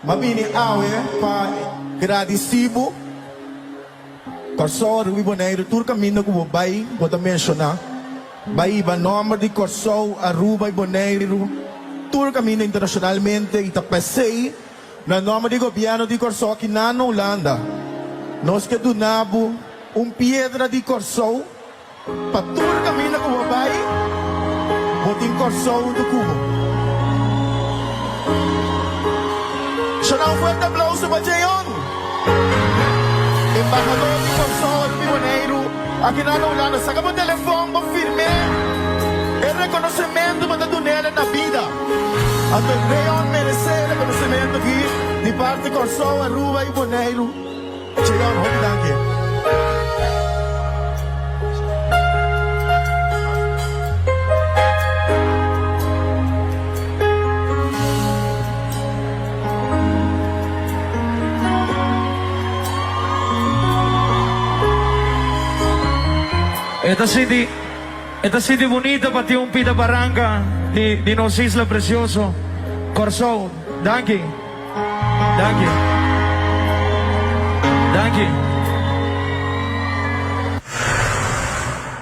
Mabini awe pa gradisibo. Corso Rio Boneiro, tur caminho com o bai, bota mencionar. Bai ba nome de Corso Aruba e Boneiro. Tur caminho internacionalmente itapesei na nome de governo de Corso aqui na Holanda. Nós que do nabo piedra de Corso para tur caminho com o bai, botin Corso do cubo. Será fuerte aplauso para Jayon. Embajador de Corso Rio Boneiro, aqui na Holanda, saca o telefone para firmar o reconhecimento para tu nela na vida. A tu Jayon merece reconhecimento aqui de parte de Corso Aruba e Boneiro. Jayon, muito obrigado. Esta city bonita para ti un pita barranca di nos isla precioso. Corso, danke. Danke. Danke.